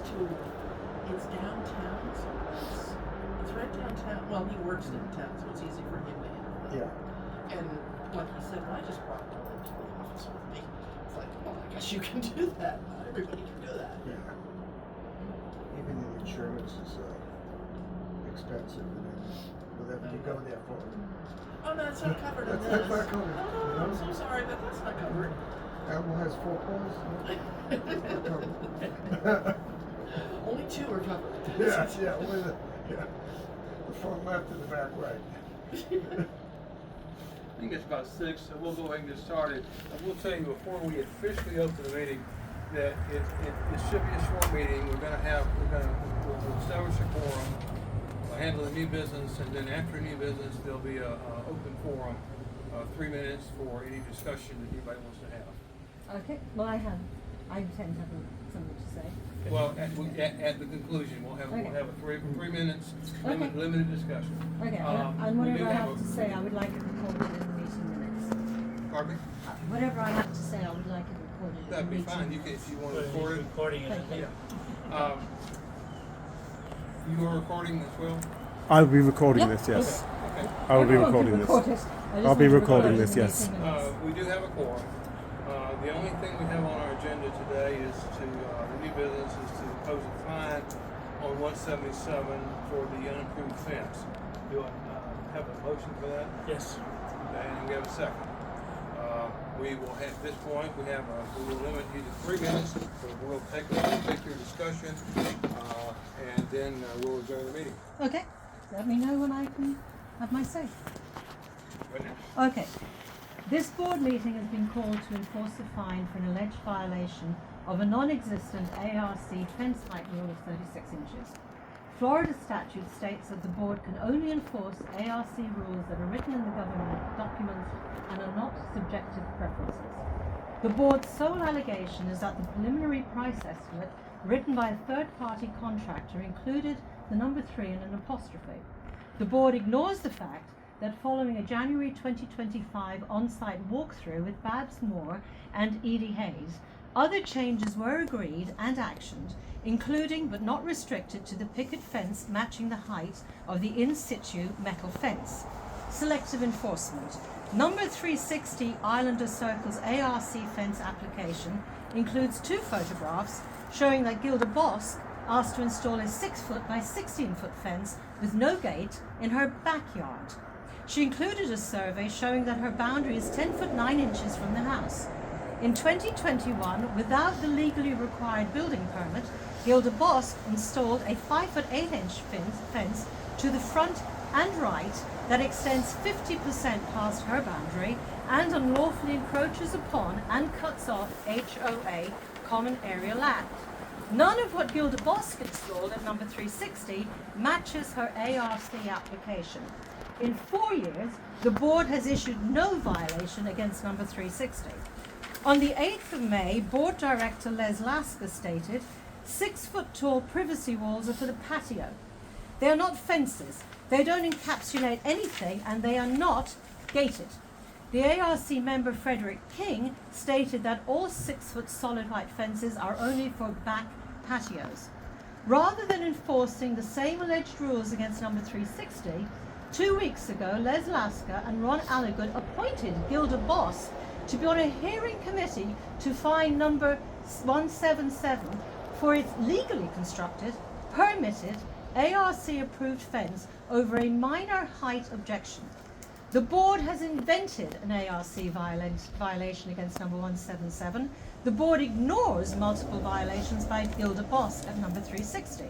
it's downtown, so it's right downtown. Well, he works downtown, so it's easy for him to handle it. Yeah. And like he said, well, I just brought it into the office with me. It's like, well, I guess you can do that. Not everybody can do that. Yeah. Even the insurance is expensive, and then will that you go there for? Oh, no, it's not covered in this. That's not covered. Oh, I'm so sorry, but that's not covered. Apple has 4 poles. Only 2 are covered. Yeah. The front left and the back right. I think it's about 6, so we'll go ahead and get started. I will tell you before we officially open the meeting that it should be a short meeting. We'll establish a quorum, we'll handle the new business, and then after new business there'll be a open forum, 3 minutes for any discussion that anybody wants to have. Okay. Well, I intend to have something to say. Well, at the conclusion, we'll have a 3 minutes limited discussion. Okay. And whatever I have to say, I would like it recorded in the meeting minutes. Pardon me? Whatever I have to say, I would like it recorded in the That'd be meeting. fine. You can, if you want to record it. Recording it. Thank you. Yeah. You are recording as well? I'll be recording Yep. this, yes. Okay. I will be Everyone can recording record this. it. I'll be recording it in this, the yes. meeting minutes. We do have a quorum. The only thing we have on our agenda today is the new business is to impose a fine on 177 for the unimproved fence. Do I have a motion for that? Yes. And we have a second. We will have, at this point, we will limit you to 3 minutes, so we'll take your discussion, and then we'll adjourn the meeting. Okay. Let me know when I can have my say. Right now. Okay. This board meeting has been called to enforce a fine for an alleged violation of a non-existent ARC fence height rule of 36 inches. Florida statute states that the board can only enforce ARC rules that are written in the government documents and are not subjective preferences. The board's sole allegation is that the preliminary price estimate written by a third-party contractor included the number 3 and an apostrophe. The board ignores the fact that following a January 2025 on-site walkthrough with Babs Moore and Edie Hayes, other changes were agreed and actioned, including but not restricted to the picket fence matching the height of the in-situ metal fence. Selective enforcement. Number 360 Islander Circle's ARC fence application includes 2 photographs showing that Gilda Bosk asked to install a 6-foot by 16-foot fence with no gate in her backyard. She included a survey showing that her boundary is 10 foot 9 inches from the house. In 2021, without the legally required building permit, Gilda Bosk installed a 5 foot 8 inch fence to the front and right that extends 50% past her boundary and unlawfully encroaches upon and cuts off HOA common area land. None of what Gilda Bosk installed at number 360 matches her ARC application. In 4 years, the board has issued no violation against number 360. On the 8th of May, board director Les Lasker stated, 6-foot tall privacy walls are for the patio. They are not fences, they don't encapsulate anything, and they are not gated. The ARC member Frederick King stated that all 6-foot solid white fences are only for back patios. Rather than enforcing the same alleged rules against number 360, 2 weeks ago, Les Lasker and Ron Alligood appointed Gilda Bosk to be on a hearing committee to fine number 177 for its legally constructed, permitted, ARC-approved fence over a minor height objection. The board has invented an ARC violation against number 177. The board ignores multiple violations by Gilda Bosk at number 360.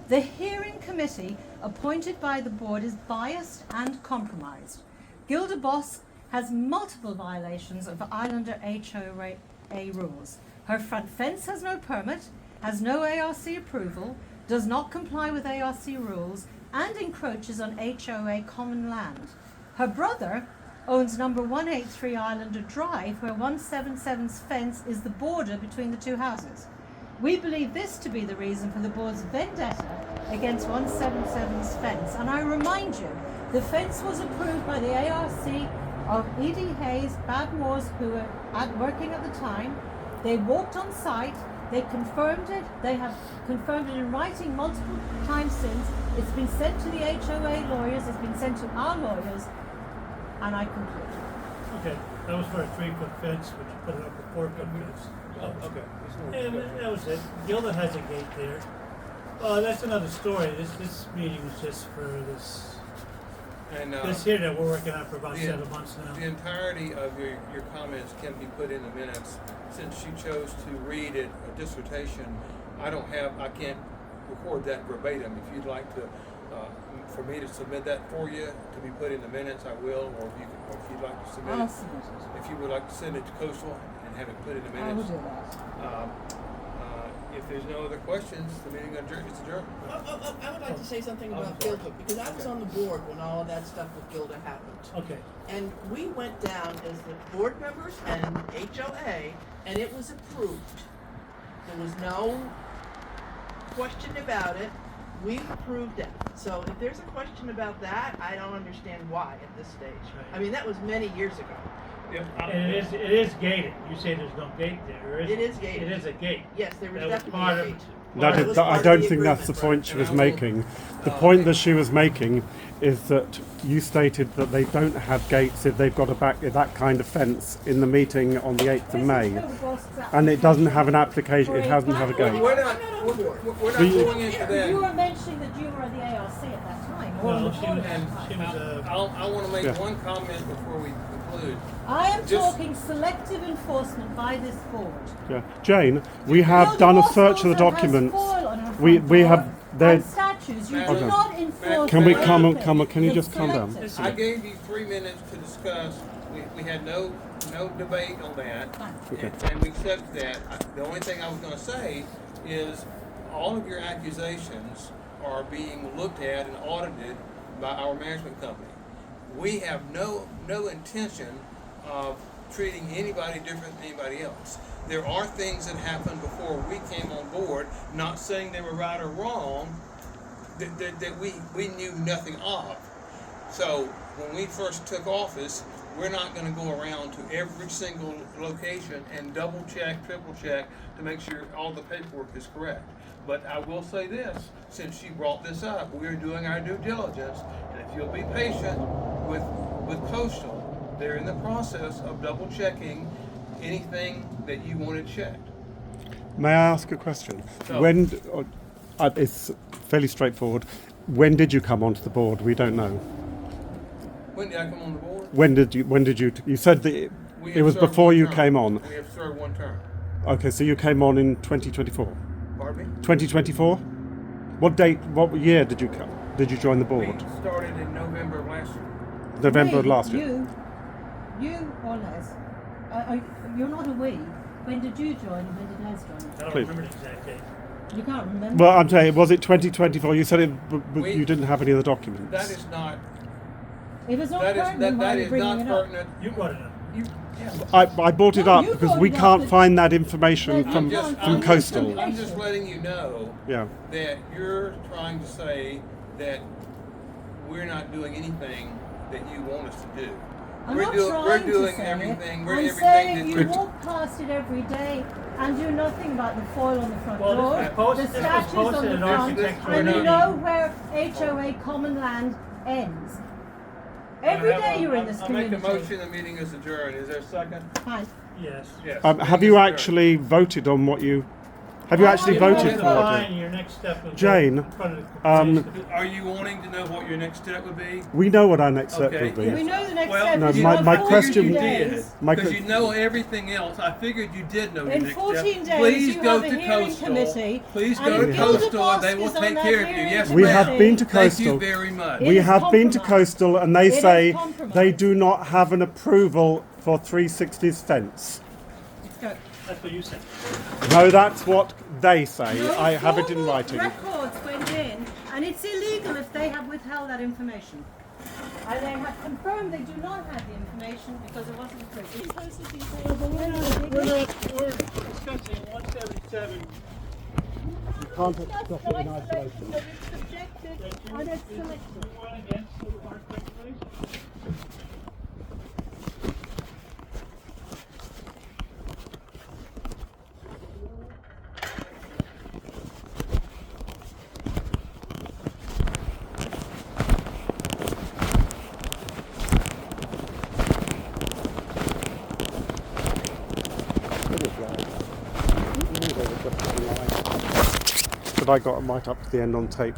The hearing committee appointed by the board is biased and compromised. Gilda Bosk has multiple violations of Islander HOA rules. Her front fence has no permit, has no ARC approval, does not comply with ARC rules, and encroaches on HOA common land. Her brother owns number 183 Islander Drive, where 177's fence is the border between the 2 houses. We believe this to be the reason for the board's vendetta against 177's fence. And I remind you, the fence was approved by the ARC of Edie Hayes, Bab Moores, who were working at the time. They walked on site, they confirmed it, they have confirmed it in writing multiple times since. It's been sent to the HOA lawyers, it's been sent to our lawyers, and I conclude. Okay, that was for a 3-foot fence, but you put it up a 4-foot fence. Oh, okay. And that was it. Gilda has a gate there. That's another story. This meeting was just for this here that we're working on for about 7 months now. The entirety of your comments can be put in the minutes. Since she chose to read it, a dissertation, I can't record that verbatim. If you'd like to, for me to submit that for you to be put in the minutes, I will. Or if you'd like to submit I'll it, submit it. if you would like to send it to Coastal and have it put in the I will minutes. do that. If there's no other questions, the meeting is adjourned. I would like to say something Oh, about sorry. Gilda, because I was on the board when all of that stuff with Gilda happened. Okay. And we went down as the board members and HOA, and it was approved. There was no question about it. We approved it. So if there's a question about that, I don't understand why at this stage. Right. I mean, that was many years ago. And it is gated. You say there's no gate there. It is gated. It is a gate. Yes, there was That was definitely part a of gate. That Well, it is, was I part of don't the think that's the agreement, point right? she was And I will- making. The point that she was making is that you stated that they don't have gates if they've got that kind of fence in the meeting on the 8th of May, and it doesn't have an application. It doesn't have a gate. We're not I'm not on board. we're not Do you- going into that. You were mentioning that you were at the ARC at that time. or on No, the she board was. at that She time. was. I want to make Yeah. one comment before we conclude. I am Just- talking selective enforcement by this board. Yeah. Jane, we have done a search of the documents. We have there there. statues. You do Okay. not enforce. Can we anything. come on, can you It's just calm down? selective. I gave you 3 minutes to discuss. We had no debate on that, Okay. and we accept that. The only thing I was going to say is all of your accusations are being looked at and audited by our management company. We have no intention of treating anybody different than anybody else. There are things that happened before we came on board, not saying they were right or wrong, that we knew nothing of. So when we first took office, we're not going to go around to every single location and double check, triple check to make sure all the paperwork is correct. But I will say this, since she brought this up, we're doing our due diligence, and if you'll be patient with Coastal, they're in the process of double checking anything that you wanted checked. May I ask a question? So- When it's fairly straightforward. When did you come onto the board? We don't know. When did I come on the board? When did you? You said that it have was served before one you term. came on. We have served one term. Okay, so you came on in 2024. Pardon me? 2024. What date? What year did you come? Did you join the We board? started in November of last year. November of We, last year. You or Les, you're not a we. When did you join and when did Les join? I don't Please. remember the exact date. You can't remember? Well, I'm saying, was it 2024? You said it, but We- you didn't have any of the documents. That is not. If it's not That is pertinent, why that are you is bringing not it up? pertinent. You brought it up. You, yeah. I brought it No, up you because brought we it up, can't but- find that information But from you can't from find Coastal. it. I'm just letting you know Yeah. that you're trying to say that we're not doing anything that you want us to do. I'm we're not doing trying we're to doing say everything. it. We're I'm everything saying that you you're. walk past it every day and do nothing about the foil on the front Well, door, this was posted- the this was statues on posted the in front, architectural and you review. know where HOA common land ends. Every day you're in this I make community. a motion. The meeting is adjourned. Is there a second? Fine. Yes. Yes. Have Meeting you is adjourned. actually voted on what you? Have you I actually haven't voted voted for on it? Fine, your next step was Jane, in front of the Are you wanting to know what your next step would be? We know what our next step Okay. will be. We know the next Well, step No, is my- in my 14 question- you days. did My because que- you know everything else. I figured you did know your In next 14 step. days, Please you go have a to hearing Coastal. committee, Please and go if to Gilda Coastal and they Bosk will is on take that care of you. hearing Yes, We ma'am. have been to Thank you Coastal. very much. It We is have been to compromised. Coastal, and they It is say compromised. they do not have an approval for 360's fence. Go. That's what you said. No, that's what they say. No I have it in formal writing. Records went in, and it's illegal if they have withheld that information. And they have confirmed they do not have the information because it wasn't approved. We're discussing 177. You can't stop it in isolation. That it's subjective and it's selective. One against the park regulations. just put in line. But I got them right up to the end on tape.